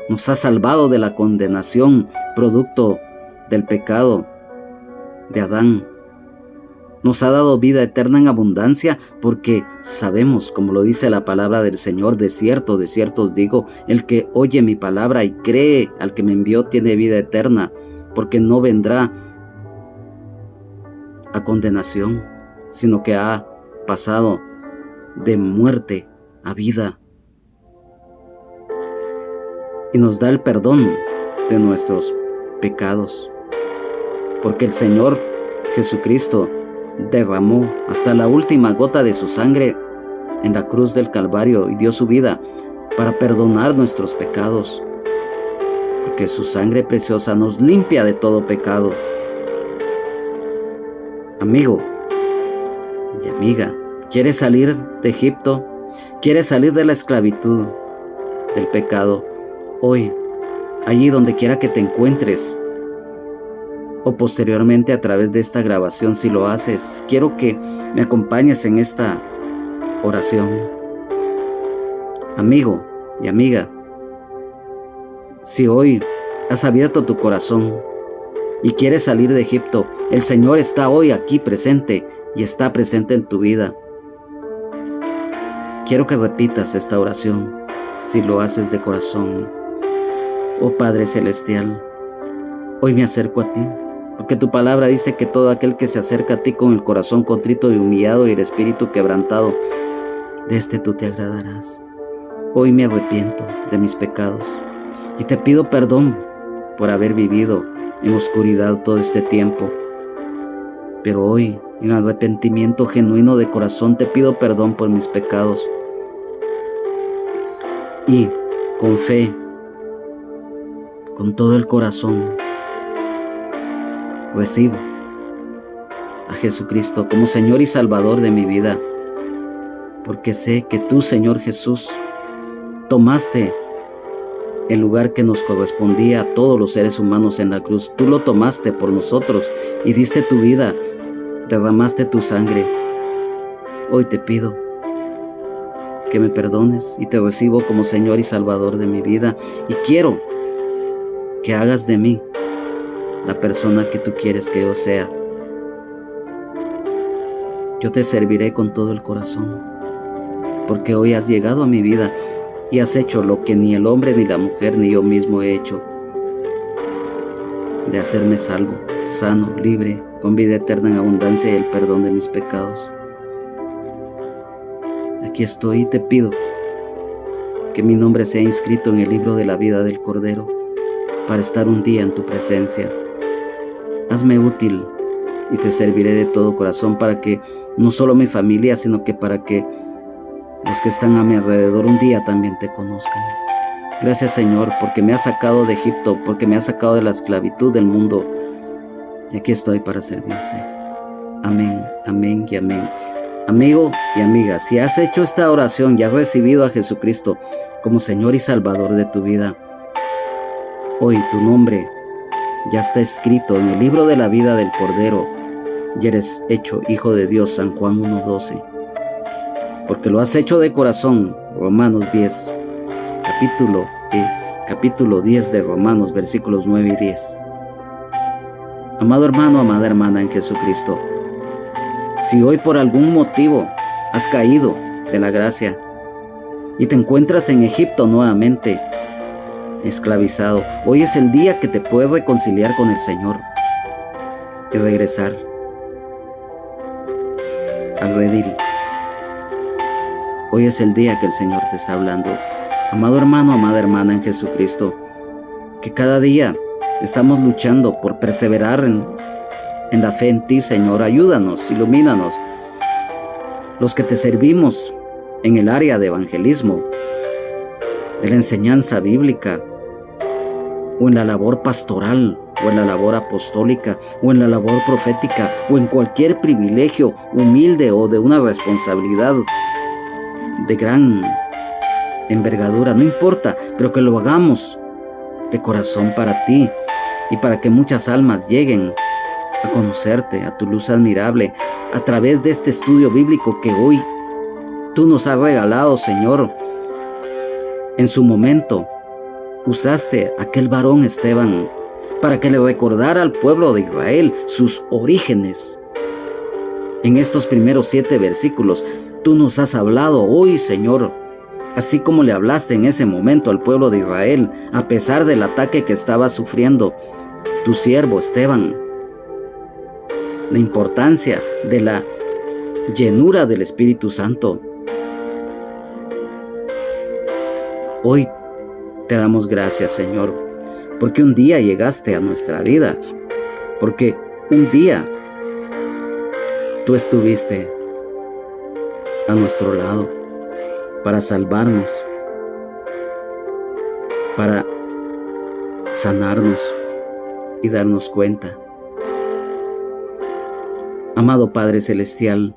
Nos ha salvado de la condenación producto del pecado de Adán. Nos ha dado vida eterna en abundancia porque sabemos, como lo dice la palabra del Señor, de cierto os digo, el que oye mi palabra y cree al que me envió tiene vida eterna, porque no vendrá a condenación, sino que ha pasado de muerte a vida. Y nos da el perdón de nuestros pecados, porque el Señor Jesucristo derramó hasta la última gota de su sangre en la cruz del Calvario y dio su vida para perdonar nuestros pecados, porque su sangre preciosa nos limpia de todo pecado. Amigo y amiga, ¿quieres salir de Egipto? ¿Quieres salir de la esclavitud del pecado? Hoy, allí donde quiera que te encuentres, o posteriormente a través de esta grabación, si lo haces, quiero que me acompañes en esta oración. Amigo y amiga, si hoy has abierto tu corazón y quieres salir de Egipto, el Señor está hoy aquí presente y está presente en tu vida. Quiero que repitas esta oración si lo haces de corazón. Oh Padre Celestial, hoy me acerco a ti, porque tu palabra dice que todo aquel que se acerca a ti con el corazón contrito y humillado y el espíritu quebrantado, de este tú te agradarás. Hoy me arrepiento de mis pecados y te pido perdón por haber vivido en oscuridad todo este tiempo. Pero hoy, en arrepentimiento genuino de corazón, te pido perdón por mis pecados. Y con fe, con todo el corazón, recibo a Jesucristo como Señor y Salvador de mi vida, porque sé que tú, Señor Jesús, tomaste el lugar que nos correspondía a todos los seres humanos en la cruz. Tú lo tomaste por nosotros y diste tu vida, derramaste tu sangre. Hoy te pido que me perdones y te recibo como Señor y Salvador de mi vida, y quiero que hagas de mí la persona que tú quieres que yo sea. Yo te serviré con todo el corazón, porque hoy has llegado a mi vida y has hecho lo que ni el hombre, ni la mujer, ni yo mismo he hecho, de hacerme salvo, sano, libre, con vida eterna en abundancia y el perdón de mis pecados. Aquí estoy y te pido que mi nombre sea inscrito en el libro de la vida del Cordero, para estar un día en tu presencia. Hazme útil y te serviré de todo corazón, para que no solo mi familia, sino que para que los que están a mi alrededor un día también te conozcan. Gracias, Señor, porque me has sacado de Egipto, porque me has sacado de la esclavitud del mundo, y aquí estoy para servirte. Amén, amén y amén. Amigo y amiga, si has hecho esta oración y has recibido a Jesucristo como Señor y Salvador de tu vida, hoy tu nombre ya está escrito en el libro de la vida del Cordero y eres hecho hijo de Dios. San Juan 1:12. Porque lo has hecho de corazón. Romanos 10, capítulo 10 de Romanos, versículos 9 y 10. Amado hermano, amada hermana en Jesucristo, si hoy por algún motivo has caído de la gracia y te encuentras en Egipto nuevamente, esclavizado, hoy es el día que te puedes reconciliar con el Señor y regresar al redil. Hoy es el día que el Señor te está hablando. Amado hermano, amada hermana en Jesucristo, que cada día estamos luchando por perseverar en la fe en ti, Señor. Ayúdanos, ilumínanos. Los que te servimos en el área de evangelismo, de la enseñanza bíblica, o en la labor pastoral, o en la labor apostólica, o en la labor profética, o en cualquier privilegio humilde o de una responsabilidad de gran envergadura, no importa, pero que lo hagamos de corazón para ti y para que muchas almas lleguen a conocerte, a tu luz admirable, a través de este estudio bíblico que hoy tú nos has regalado, Señor. En su momento usaste a aquel varón Esteban para que le recordara al pueblo de Israel sus orígenes. En estos primeros 7 versículos tú nos has hablado hoy, Señor, así como le hablaste en ese momento al pueblo de Israel, a pesar del ataque que estaba sufriendo tu siervo Esteban. La importancia de la llenura del Espíritu Santo. Hoy te damos gracias, Señor, porque un día llegaste a nuestra vida, porque un día tú estuviste a nuestro lado para salvarnos, para sanarnos y darnos cuenta. Amado Padre Celestial,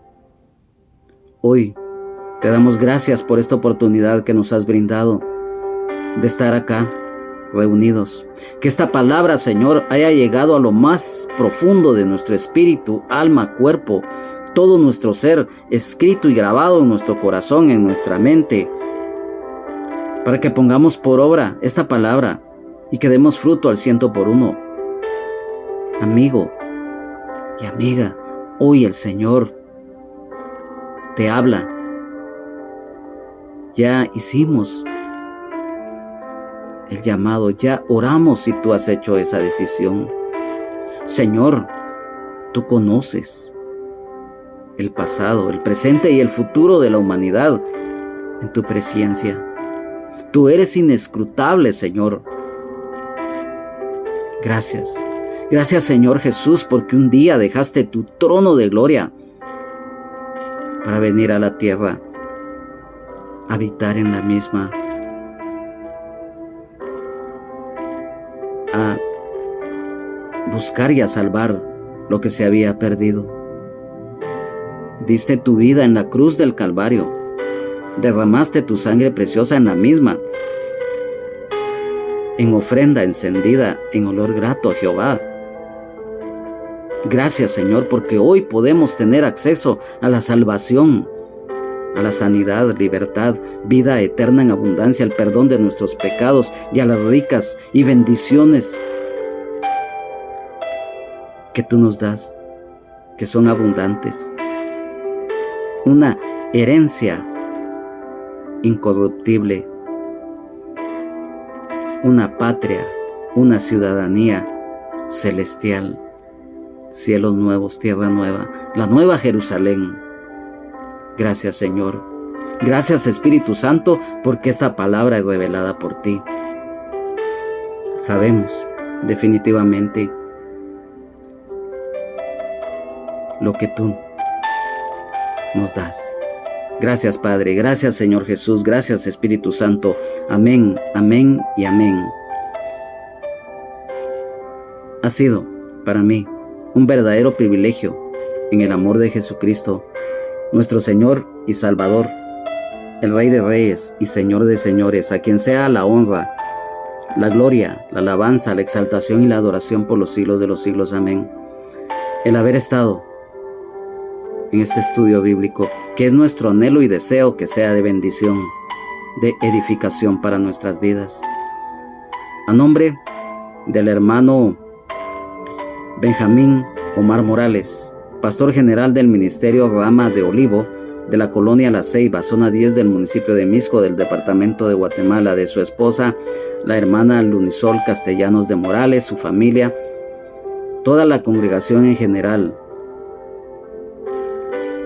hoy te damos gracias por esta oportunidad que nos has brindado de estar acá reunidos. Que esta palabra, Señor, haya llegado a lo más profundo de nuestro espíritu, alma, cuerpo, todo nuestro ser, escrito y grabado en nuestro corazón, en nuestra mente, para que pongamos por obra esta palabra y que demos fruto al 100%. Amigo y amiga, hoy el Señor te habla. Ya hicimos el llamado. Ya oramos si tú has hecho esa decisión. Señor, tú conoces el pasado, el presente y el futuro de la humanidad en tu presencia. Tú eres inescrutable, Señor. Gracias. Gracias, Señor Jesús, porque un día dejaste tu trono de gloria para venir a la tierra, habitar en la misma, a buscar y a salvar lo que se había perdido. Diste tu vida en la cruz del Calvario, derramaste tu sangre preciosa en la misma, en ofrenda encendida, en olor grato a Jehová. Gracias, Señor, porque hoy podemos tener acceso a la salvación, a la sanidad, libertad, vida eterna en abundancia, al perdón de nuestros pecados y a las ricas y bendiciones que tú nos das, que son abundantes. Una herencia incorruptible, una patria, una ciudadanía celestial, cielos nuevos, tierra nueva, la nueva Jerusalén. Gracias, Señor. Gracias, Espíritu Santo, porque esta palabra es revelada por ti. Sabemos definitivamente lo que tú nos das. Gracias, Padre. Gracias, Señor Jesús. Gracias, Espíritu Santo. Amén, amén y amén. Ha sido para mí un verdadero privilegio en el amor de Jesucristo, nuestro Señor y Salvador, el Rey de Reyes y Señor de Señores, a quien sea la honra, la gloria, la alabanza, la exaltación y la adoración por los siglos de los siglos. Amén. El haber estado en este estudio bíblico, que es nuestro anhelo y deseo que sea de bendición, de edificación para nuestras vidas. A nombre del hermano Benjamín Omar Morales, pastor general del Ministerio Rama de Olivo de la colonia La Ceiba, zona 10 del municipio de Mixco, del departamento de Guatemala, de su esposa, la hermana Lunisol Castellanos de Morales, su familia, toda la congregación en general,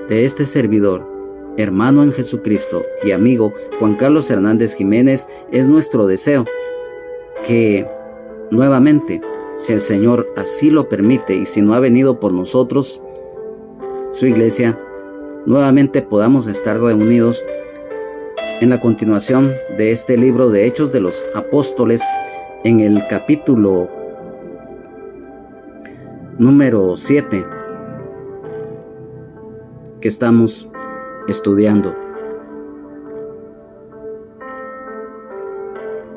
de este servidor, hermano en Jesucristo y amigo Juan Carlos Hernández Jiménez, es nuestro deseo que nuevamente, si el Señor así lo permite y si no ha venido por nosotros, su iglesia, nuevamente podamos estar reunidos en la continuación de este libro de Hechos de los Apóstoles, en el capítulo número 7 que estamos estudiando.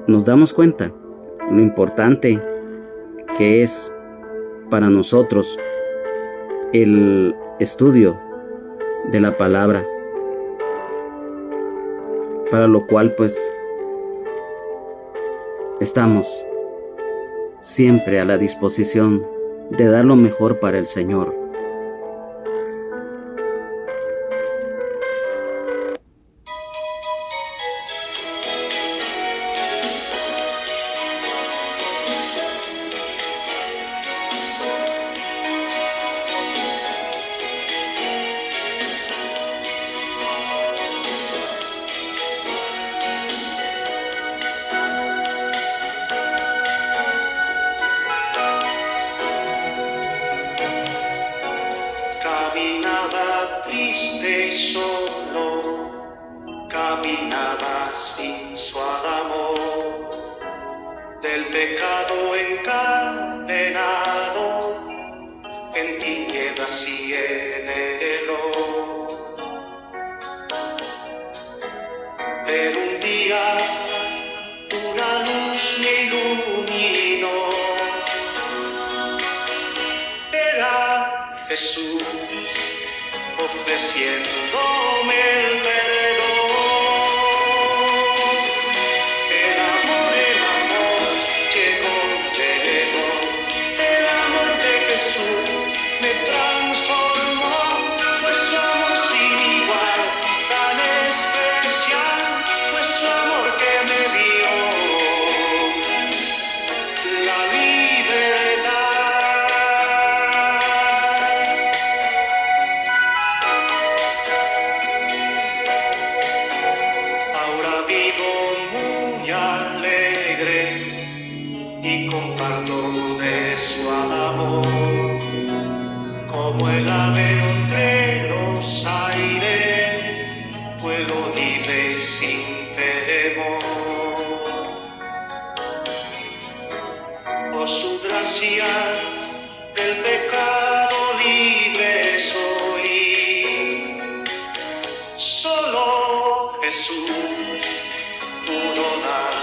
Nos damos cuenta lo importante que es para nosotros el estudio de la palabra, para lo cual pues estamos siempre a la disposición de dar lo mejor para el Señor. Caminaba triste y solo, caminaba sin su amor, del pecado encadenado, en tinieblas y en el horror. Pero un día una luz me iluminó, era Jesús ofreciéndome el perdón. El amor llegó, el amor de Jesús me transformó, pues su amor sin igual, tan especial, pues su amor que me dio parto de su amor, como el ave entre los aires, vuelo libre sin temor. Por su gracia del pecado libre soy, solo Jesús pudo dar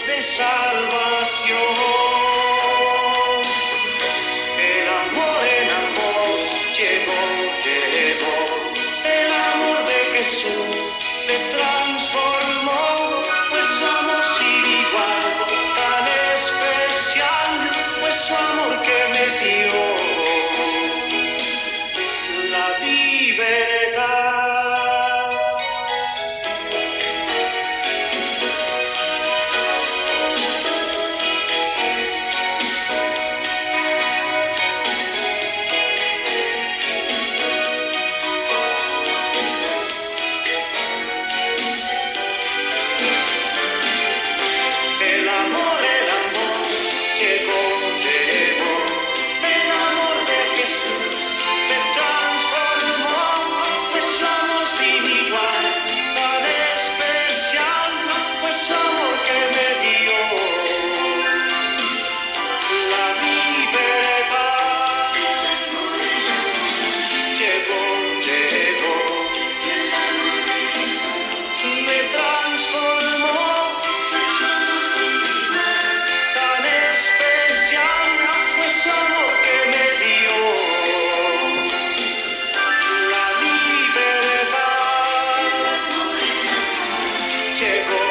de salvación. El amor llegó, el amor de Jesús me transformó, pues su amor sin igual, tan especial, pues su amor que me dio la libertad. El amor llegó, el amor de Jesús me transformó, pues su amor sin igual, tan especial, pues su amor que me dio la libertad. Llegó, me transformó, tan especial fue su amor que me dio la libertad. Llegó,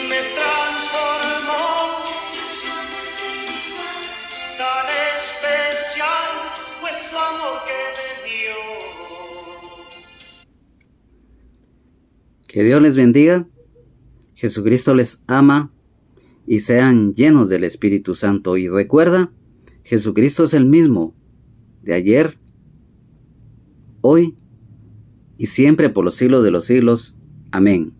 me transformó, tan especial fue su amor que me dio. Que Dios les bendiga. Jesucristo les ama y sean llenos del Espíritu Santo. Y recuerda, Jesucristo es el mismo de ayer, hoy y siempre por los siglos de los siglos. Amén.